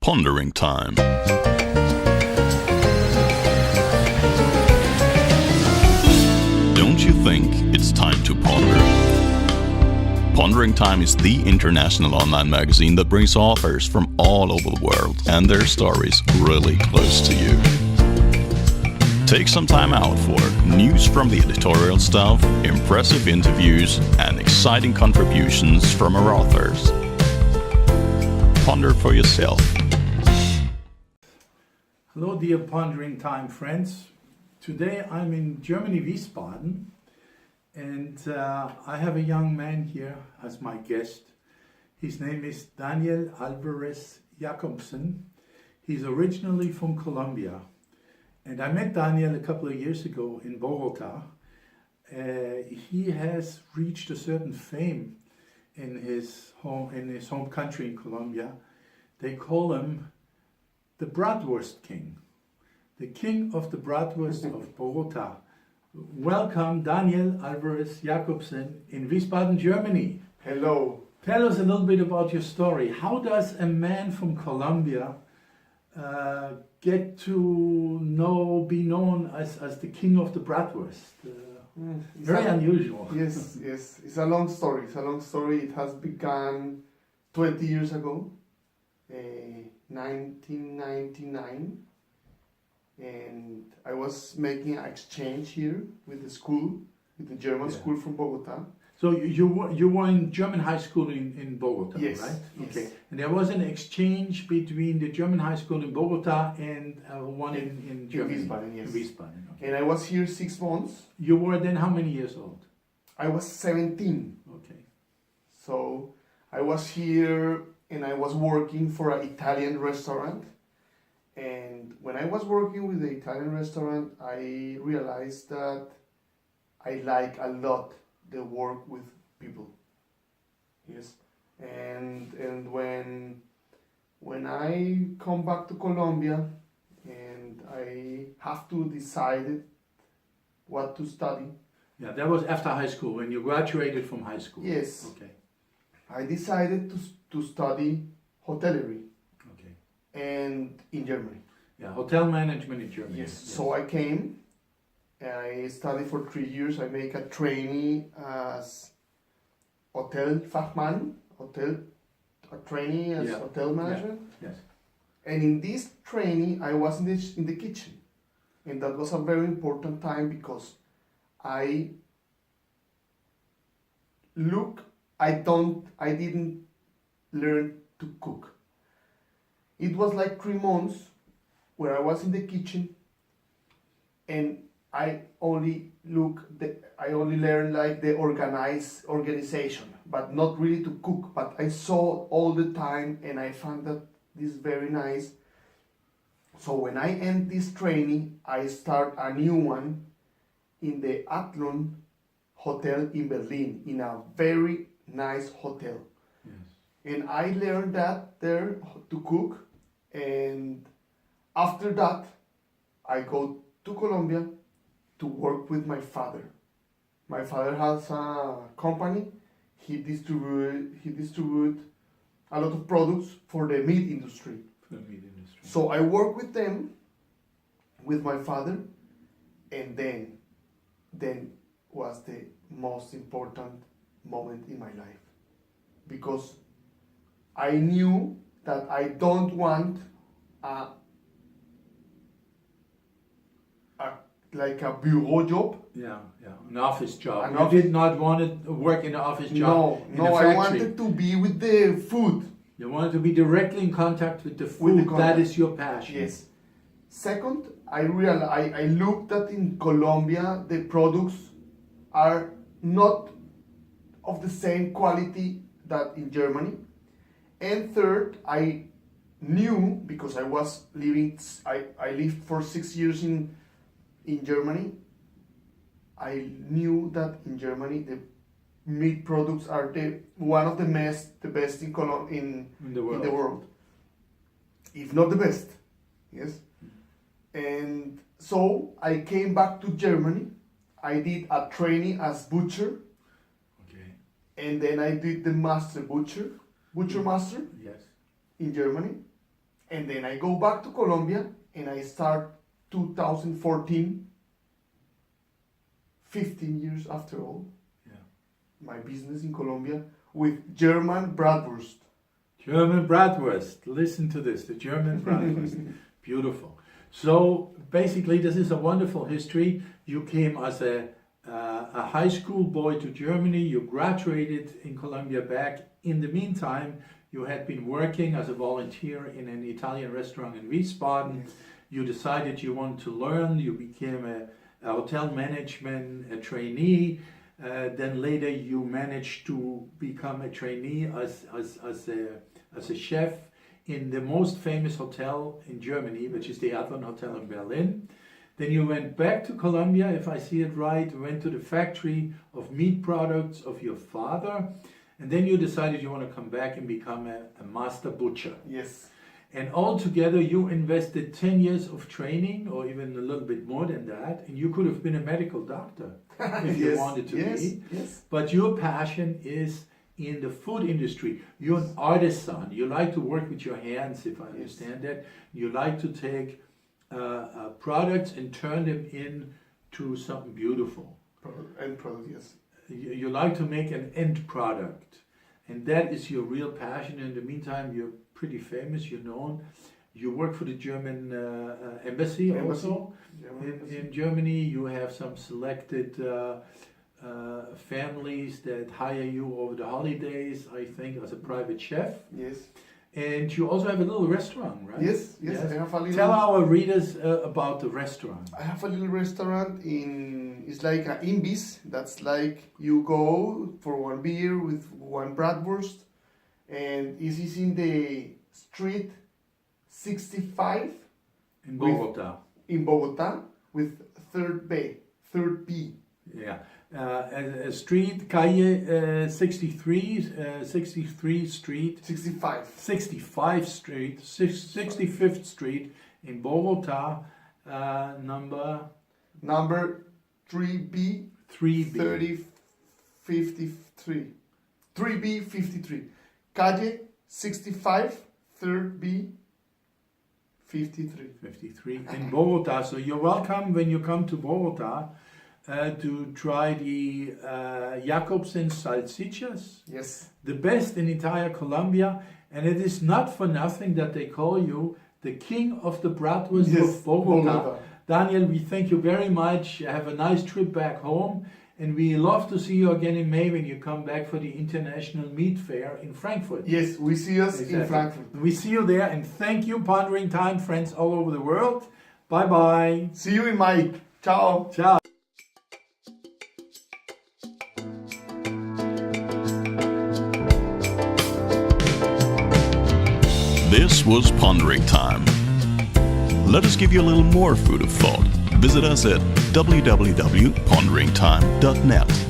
Pondering time. Don't you think it's time to ponder? Pondering Time is the international online magazine that brings authors from all over the world and their stories really close to you. Take some time out for news from the editorial staff, impressive interviews, and exciting contributions from our authors. Ponder for yourself. Hello, dear Pondering Time friends. Today I'm in Germany, Wiesbaden, and I have a young man here as my guest. His name is Daniel Alvarez Jacobsen. He's originally from Colombia, and I met Daniel a couple of years ago in Bogota. He has reached a certain fame in his home country in Colombia. They call him the Bratwurst King, the King of the Bratwurst of Bogota. Welcome, Daniel Alvarez Jacobsen in Wiesbaden, Germany. Hello. Tell us a little bit about your story. How does a man from Colombia get to be known as the King of the Bratwurst? Very unusual. Yes. It's a long story. It has begun 20 years ago, 1999. And I was making an exchange here with the German school from Bogota. So you were in German high school in Bogota, yes, right? Yes. Okay. And there was an exchange between the German high school in Bogota and one in Germany. In Wiesbaden, yes. In Wiesbaden, okay. And I was here 6 months. You were then how many years old? I was 17. Okay. So I was here and I was working for an Italian restaurant. And when I was working with the Italian restaurant, I realized that I like a lot the work with people. Yes. And when I come back to Colombia and I have to decide what to study. Yeah, that was after high school, when you graduated from high school. Yes. Okay. I decided to study hotellerie. Okay. And in Germany. Yeah, hotel management in Germany. Yes. So I came. I studied for 3 years. I make a trainee as Hotelfachmann, a trainee as hotel manager. Yeah. Yes. And in this training, I was in the kitchen, and that was a very important time because I didn't learn to cook. It was like 3 months where I was in the kitchen, and I only learned like the organization, but not really to cook. But I saw all the time, and I found that this very nice. So when I end this training, I start a new one in the Adlon Hotel in Berlin, in a very nice hotel. Yes. And I learned that there to cook, and after that, I go to Colombia to work with my father. My father has a company. He distribute a lot of products for the meat industry. So I work with them, with my father, and then was the most important moment in my life, because I knew that I don't want like a bureau job. Yeah, an office job. You did not want to work in an office job. No, I wanted to be with the food. You wanted to be directly in contact with the food. That is your passion. Yes. Second, I looked that in Colombia the products are not of the same quality that in Germany. And third, I knew, because I lived for 6 years in Germany. I knew that in Germany the meat products are one of the best in the world, if not the best. Yes. And so I came back to Germany. I did a training as butcher. Okay. And then I did the butcher master. Yes. In Germany. And then I go back to Colombia and I start 2014, 15 years after all, my business in Colombia with German bratwurst. German bratwurst. Listen to this, the German bratwurst. Beautiful. So basically, this is a wonderful history. You came as a high school boy to Germany. You graduated in Colombia back. In the meantime, you had been working as a volunteer in an Italian restaurant in Wiesbaden. Yes. You decided you wanted to learn. You became a hotel management, a trainee. Then later you managed to become a trainee as a chef in the most famous hotel in Germany, which is the Alvarez Hotel in Berlin. Then you went back to Colombia, if I see it right, went to the factory of meat products of your father, and then you decided you want to come back and become a master butcher. Yes. And altogether you invested 10 years of training, or even a little bit more than that, and you could have been a medical doctor if you wanted to be. Yes. But your passion is in the food industry. You're an artisan. You like to work with your hands, if I understand that. You like to take products and turn them into something beautiful. End product, yes. You like to make an end product. And that is your real passion. In the meantime, you're pretty famous, you're known. You work for the German embassy also. In Germany. You have some selected families that hire you over the holidays, I think, as a private chef. Yes. And you also have a little restaurant, right? Yes. I have a little. Tell our readers about the restaurant. I have a little restaurant it's like an Imbiss. That's like you go for one beer with one bratwurst, and it is in the street 65 In Bogota. in Bogota with third B. Yeah. A street, calle 63, 63 Street. 65. 65th Street, 65th Street in Bogota, number Number 3B. 3B. 53. 3B 53. Calle 65, 3B 53. 53 in Bogota. So you're welcome when you come to Bogota to try the Jacobsen salsichas. Yes. The best in entire Colombia, and it is not for nothing that they call you the king of the bratwurst of Bogota. Daniel, we thank you very much. Have a nice trip back home, and we love to see you again in May when you come back for the International Meat Fair in Frankfurt. Yes, we see us in Frankfurt. We see you there, and thank you, Pondering Time friends all over the world. Bye bye. See you in May. Ciao. Ciao. This was Pondering Time. Let us give you a little more food of thought. Visit us at www.ponderingtime.net.